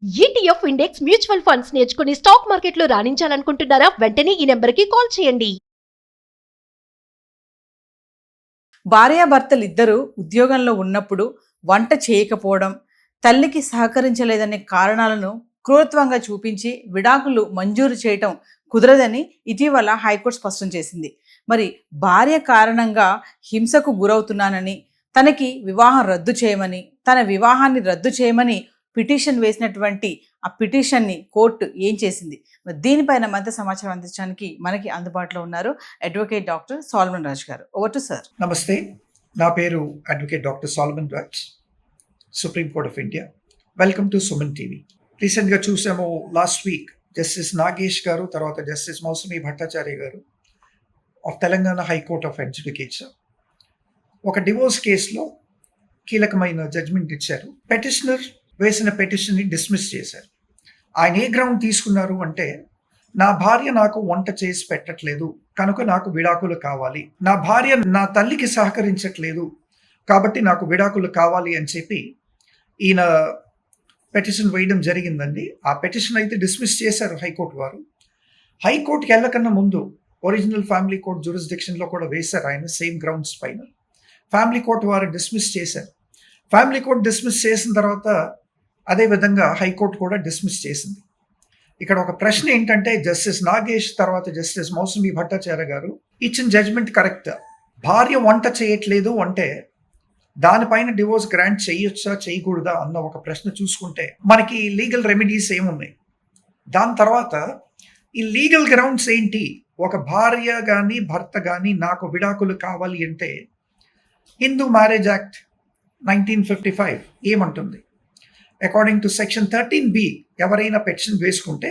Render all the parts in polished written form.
ETF index mutual funds నేర్చుకుని stock మార్కెట్లో రాణించాలనుకుంటున్నారా? వెంటనే ఈ నెంబర్కి కాల్ చేయండి. భార్యాభర్తలు ఇద్దరు ఉద్యోగంలో ఉన్నప్పుడు వంట చేయకపోవడం, తల్లికి సహకరించలేదనే కారణాలను క్రూరత్వంగా చూపించి విడాకులు మంజూరు చేయటం కుదరదని ఇటీవల హైకోర్టు స్పష్టం చేసింది. మరి భార్య కారణంగా హింసకు గురవుతున్నానని, తనకి వివాహం రద్దు చేయమని, తన వివాహాన్ని రద్దు చేయమని పిటిషన్ వేసినటువంటి ఆ పిటిషన్ని కోర్టు ఏం చేసింది? మరి దీనిపైన మరింత సమాచారం అందించడానికి మనకి అందుబాటులో ఉన్నారు అడ్వకేట్ డాక్టర్ సోలమన్ రాజ్ గారు. Over to sir. నమస్తే, నా పేరు advocate doctor Solomon Raj, supreme court of India. Welcome to Suman TV. రీసెంట్గా చూసాము, లాస్ట్ వీక్ జస్టిస్ నాగేష్ గారు, తర్వాత జస్టిస్ మౌసమి భట్టాచార్య గారు of Telangana high court of adjudication ఒక డివోర్స్ కేసులో కీలకమైన జడ్జ్మెంట్ ఇచ్చారు. పెటిషనర్ వేసిన పిటిషన్ని డిస్మిస్ చేశారు. ఆయన ఏ గ్రౌండ్ తీసుకున్నారు అంటే, నా భార్య నాకు వంట చేసి పెట్టట్లేదు కనుక నాకు విడాకులు కావాలి, నా భార్య నా తల్లికి సహకరించట్లేదు కాబట్టి నాకు విడాకులు కావాలి అని చెప్పి ఈయన పిటిషన్ వేయడం జరిగిందండి. ఆ పిటిషన్ అయితే డిస్మిస్ చేశారు హైకోర్టు వారు. హైకోర్టుకి వెళ్ళకన్నా ముందు ఒరిజినల్ ఫ్యామిలీ కోర్ట్ జ్యూరిస్డిక్షన్లో కూడా వేశారు ఆయన, సేమ్ గ్రౌండ్స్ పైన. ఫ్యామిలీ కోర్టు వారు డిస్మిస్ చేశారు. ఫ్యామిలీ కోర్ట్ డిస్మిస్ చేసిన తర్వాత అదేవిధంగా హైకోర్టు కూడా డిస్మిస్ చేసింది. ఇక్కడ ఒక ప్రశ్న ఏంటంటే, జస్టిస్ నాగేష్ తర్వాత జస్టిస్ మౌసమి భట్టాచార్య గారు ఇచ్చిన జడ్జ్మెంట్ కరెక్ట్. భార్య వంట చేయట్లేదు అంటే దానిపైన డివోర్స్ గ్రాంట్ చేయొచ్చా చేయకూడదా అన్న ఒక ప్రశ్న చూసుకుంటే మనకి లీగల్ రెమెడీస్ ఏమున్నాయి, దాని తర్వాత ఈ లీగల్ గ్రౌండ్స్ ఏంటి. ఒక భార్య కానీ భర్త కానీ నాకు విడాకులు కావాలి అంటే హిందూ మ్యారేజ్ యాక్ట్ 1955 ఏమంటుంది? అకార్డింగ్ టు సెక్షన్ 13B ఎవరైనా పెటిషన్ వేసుకుంటే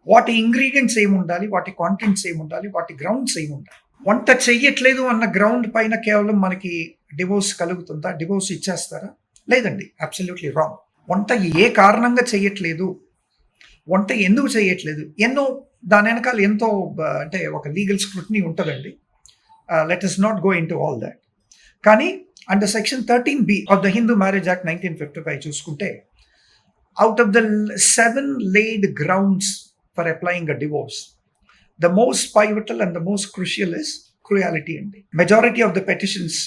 వాటి ఇంగ్రీడియంట్స్ ఏముండాలి, వాటి కాంటెంట్స్ ఏముండాలి, వాటి గ్రౌండ్స్ ఏముండాలి. వంట చెయ్యట్లేదు అన్న గ్రౌండ్ పైన కేవలం మనకి డివోర్స్ కలుగుతుందా, డివోర్స్ ఇచ్చేస్తారా? లేదండి, అబ్సల్యూట్లీ రాంగ్. వంట ఏ కారణంగా చెయ్యట్లేదు, వంట ఎందుకు చెయ్యట్లేదు, దాని వెనకాల ఎంతో అంటే ఒక లీగల్ స్క్రూటినీ ఉంటుందండి. Let us not go in to all that. కానీ under section 13B of the Hindu marriage act 1955 చూసుకుంటే, out of the 7 laid grounds for applying a divorce, the most pivotal and the most crucial is cruelty అండి. Majority of the petitions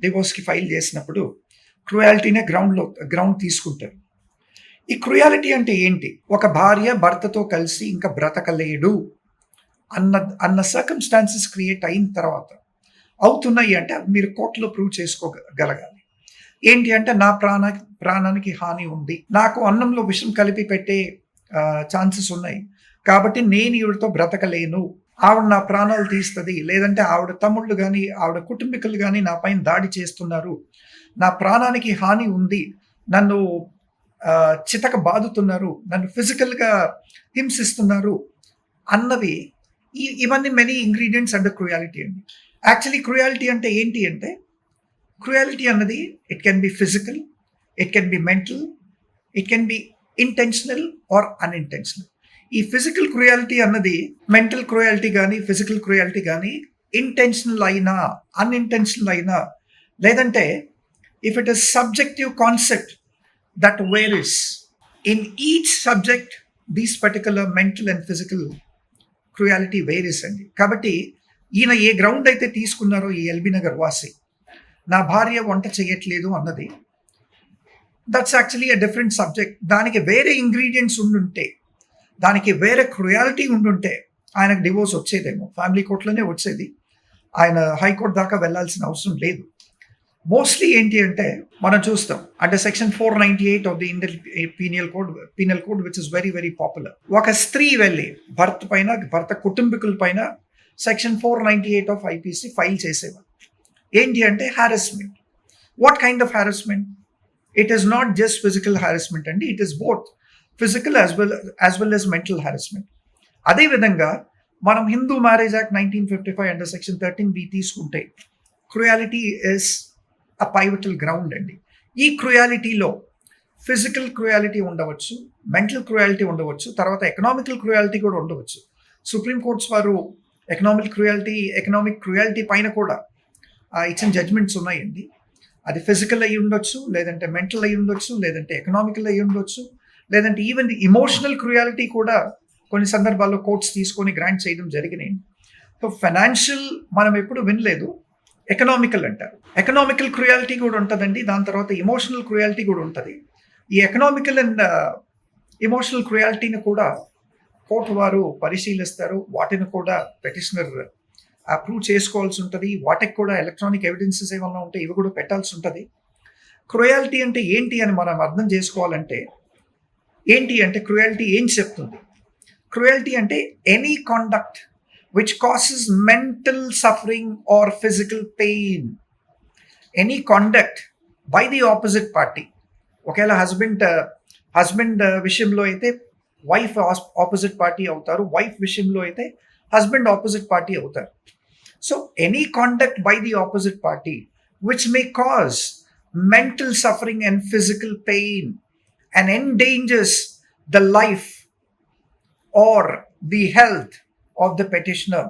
డివోర్స్కి file చేసినప్పుడు క్రూయాలిటీనే ground తీసుకుంటారు. ఈ cruelty అంటే ఏంటి? ఒక భార్య భర్తతో కలిసి ఇంకా బ్రతకలేడు అన్న సర్కమ్స్టాన్సెస్ క్రియేట్ అయిన తర్వాత అవుతున్నాయి అంటే మీరు కోర్టులో ప్రూవ్ చేసుకోగలగాలి. ఏంటి అంటే, నా ప్రాణానికి హాని ఉంది, నాకు అన్నంలో విషం కలిపి పెట్టే ఛాన్సెస్ ఉన్నాయి కాబట్టి నేను ఈవిడతో బ్రతకలేను, ఆవిడ నా ప్రాణాలు తీస్తుంది, లేదంటే ఆవిడ తమ్ముళ్ళు కానీ ఆవిడ కుటుంబీకులు కానీ నా పైన దాడి చేస్తున్నారు, నా ప్రాణానికి హాని ఉంది, నన్ను చితక బాదుతున్నారు, నన్ను ఫిజికల్గా హింసిస్తున్నారు అన్నవి ఇవన్నీ మెనీ ఇంగ్రీడియంట్స్ అండర్ క్రూయాలిటీ అండి. యాక్చువల్లీ క్రూయాలిటీ అంటే ఏంటి అంటే, క్రూయాలిటీ అన్నది it can be physical, it can be mental, it can be intentional or unintentional. ఈ ఫిజికల్ క్రూయాలిటీ అన్నది మెంటల్ క్రూయాలిటీ కానీ ఫిజికల్ క్రూయాలిటీ కానీ ఇంటెన్షనల్ అయినా అన్ఇంటెన్షనల్ అయినా, లేదంటే if it is subjective concept that varies in each subject, these particular mental and physical cruelty varies అండి. కాబట్టి ఈయన ఏ గ్రౌండ్ అయితే తీసుకున్నారో ఈ ఎల్బీ నగర్ వాసి, నా భార్య వంట చేయట్లేదు అన్నది, that's actually a different subject. దానికి వేరే ఇంగ్రీడియంట్స్ ఉండుంటే, దానికి వేరే క్రూయాలిటీ ఉండుంటే ఆయనకు డివోర్స్ వచ్చేదేమో, ఫ్యామిలీ కోర్టులోనే వచ్చేది, ఆయన హైకోర్టు దాకా వెళ్ళాల్సిన అవసరం లేదు. మోస్ట్లీ ఏంటి అంటే మనం చూస్తాం under section 498 of the Indian penal code which is very very popular. ఒక స్త్రీ వెళ్ళి భర్త కుటుంబీకుల పైన సెక్షన్ 498 ఆఫ్ IPC ఫైల్ చేసేవారు. ఏంటి అంటే harassment. What kind of harassment? It is not just physical harassment అండి, it is both physical as well as mental harassment. అదేవిధంగా మనం Hindu marriage act 1955 under section 13B తీసుకుంటే cruelty is a pivotal ground అండి. ఈ క్రూయాలిటీలో ఫిజికల్ క్రూయాలిటీ ఉండవచ్చు, mental cruelty ఉండవచ్చు, తర్వాత ఎకనామికల్ క్రూయాలిటీ కూడా ఉండవచ్చు. సుప్రీం కోర్ట్స్ వారు ఎకనామిక్ క్రూయాలిటీ పైన కూడా ఇచ్చిన జడ్జ్మెంట్స్ ఉన్నాయండి. అది ఫిజికల్ అయి ఉండొచ్చు, లేదంటే మెంటల్ అయి ఉండొచ్చు, లేదంటే ఎకనామికల్ అయి ఉండొచ్చు, లేదంటే ఈవెన్ ది ఇమోషనల్ క్రుయాలిటీ కూడా కొన్ని సందర్భాల్లో కోర్ట్స్ తీసుకొని గ్రాంట్ చేయడం జరిగినాయి. సో ఫైనాన్షియల్ మనం ఎప్పుడు వినలేదు, ఎకనామికల్ అంటారు. ఎకనామికల్ క్రుయాలిటీ కూడా ఉంటుందండి, దాని తర్వాత ఇమోషనల్ క్రుయాలిటీ కూడా ఉంటుంది. ఈ ఎకనామికల్ అండ్ ఇమోషనల్ క్రుయాలిటీని కూడా కోర్టు వారు పరిశీలిస్తారు. వాటిని కూడా పెటిషనర్ అప్రూవ్ చేసుకోవాల్సి ఉంటుంది. వాటికి కూడా ఎలక్ట్రానిక్ ఎవిడెన్సెస్ ఏమన్నా ఉంటే ఇవి కూడా పెట్టాల్సి ఉంటుంది. క్రుయాలిటీ అంటే ఏంటి అని మనం అర్థం చేసుకోవాలంటే, ఏంటి అంటే క్రుయాలిటీ ఏం చెప్తుంది? క్రుయాలిటీ అంటే any conduct which causes mental suffering or physical pain. Any conduct by the opposite party. ఒకవేళ హస్బెండ్ విషయంలో అయితే వైఫ్ ఆపోజిట్ పార్టీ అవుతారు, వైఫ్ విషయంలో అయితే హస్బెండ్ ఆపోజిట్ పార్టీ అవుతారు. So any conduct by the opposite party which may cause mental suffering and physical pain and endangers the life or the health of the petitioner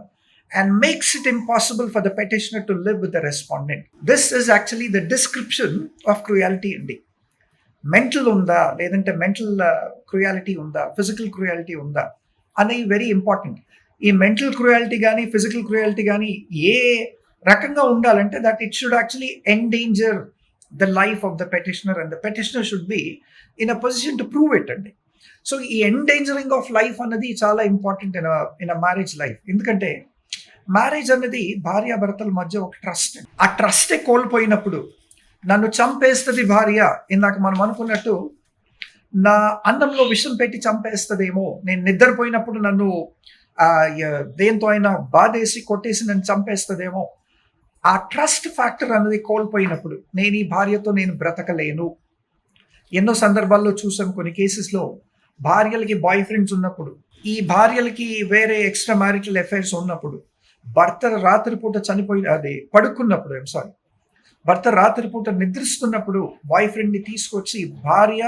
and makes it impossible for the petitioner to live with the respondent. This is actually the description of cruelty andi. Mental unda ledante mental cruelty unda, physical cruelty unda ani very important. ఈ mental cruelty కానీ physical cruelty కానీ ఏ రకంగా ఉండాలంటే that it should actually endanger the life of the petitioner and the petitioner should be in a position to prove it అండి. So ఈ endangering of life అన్నది చాలా important in a marriage life. ఎందుకంటే marriage అనేది భార్యాభర్తల మధ్య ఒక trust. ఆ ట్రస్టే కోల్పోయినప్పుడు నన్ను చంపేస్తుంది భార్య, ఇందాక మనం అనుకున్నట్టు నా అన్నంలో విషం పెట్టి చంపేస్తుందేమో, నేను నిద్రపోయినప్పుడు నన్ను దేంతో అయినా బాధేసి కొట్టేసి నన్ను చంపేస్తుందేమో, ఆ ట్రస్ట్ ఫ్యాక్టర్ అనేది కోల్పోయినప్పుడు నేను ఈ భార్యతో నేను బ్రతకలేను. ఎన్నో సందర్భాల్లో చూసాం, కొన్ని కేసెస్లో భార్యలకి బాయ్ ఫ్రెండ్స్ ఉన్నప్పుడు, ఈ భార్యలకి వేరే ఎక్స్ట్రా మ్యారిటల్ అఫైర్స్ ఉన్నప్పుడు, భర్త రాత్రిపూట పడుకున్నప్పుడు భర్త రాత్రిపూట నిద్రిస్తున్నప్పుడు బాయ్ ఫ్రెండ్ని తీసుకొచ్చి భార్య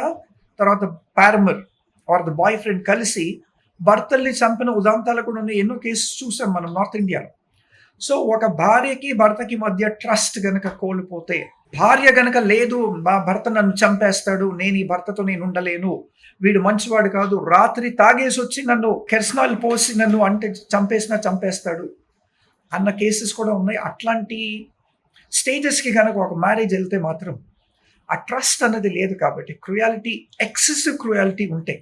తర్వాత పారమర్ ఆర్ ద బాయ్ ఫ్రెండ్ కలిసి భర్తల్ని చంపిన ఉదాంతాలు కూడా ఉన్నాయి. ఎన్నో కేసెస్ చూసాం మనం నార్త్ ఇండియాలో. సో ఒక భార్యకి భర్తకి మధ్య ట్రస్ట్ గనక కోల్పోతే, భార్య గనక లేదు మా భర్త నన్ను చంపేస్తాడు, నేను ఈ భర్తతో నేను ఉండలేను, వీడు మంచివాడు కాదు, రాత్రి తాగేసి వచ్చి నన్ను కెరసనాయిల్ పోసి నన్ను అంటే చంపేస్తాడు అన్న కేసెస్ కూడా ఉన్నాయి. అట్లాంటి స్టేజెస్కి కనుక ఒక మ్యారేజ్ వెళ్తే మాత్రం ఆ ట్రస్ట్ అన్నది లేదు. కాబట్టి క్రుయాలిటీ, ఎక్సెసివ్ క్రుయాలిటీ ఉంటే,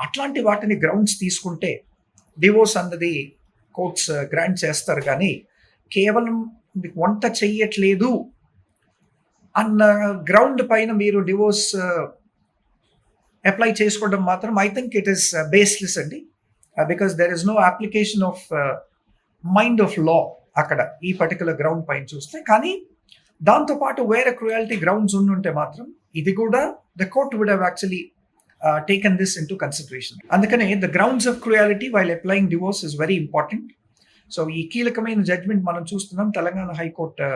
అట్లాంటి వాటిని గ్రౌండ్స్ తీసుకుంటే డివోర్స్ అన్నది కోర్ట్స్ గ్రాంట్ చేస్తారు. కానీ కేవలం వంట చెయ్యట్లేదు అన్న గ్రౌండ్ పైన మీరు డివోర్స్ అప్లై చేసుకోవడం మాత్రం I think it is baseless అండి. Because there is no application of mind of law అక్కడ ఈ పర్టికులర్ గ్రౌండ్ పైన చూస్తే. కానీ దాంతోపాటు వేరే క్రుయాలిటీ గ్రౌండ్స్ ఉండుంటే మాత్రం ఇది కూడా the court would have actually taken this into consideration. అందుకనే the grounds of cruelty while applying divorce is very important. So ఈ కీలకమైన జడ్జ్మెంట్ మనం చూస్తున్నాం. తెలంగాణ హైకోర్టు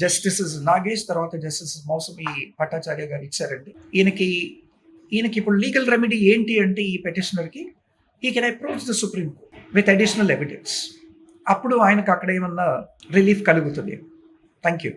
జస్టిసెస్ నాగేష్ తర్వాత జస్టిసెస్ మౌసమి భట్టాచార్య గారు ఇచ్చారండి. ఈయనకి ఇప్పుడు లీగల్ రెమెడీ ఏంటి అంటే, ఈ పెటిషనర్కి he can approach the supreme court with additional evidence. అప్పుడు ఆయనకు అక్కడ ఏమన్నా రిలీఫ్ కలుగుతుంది. Thank you.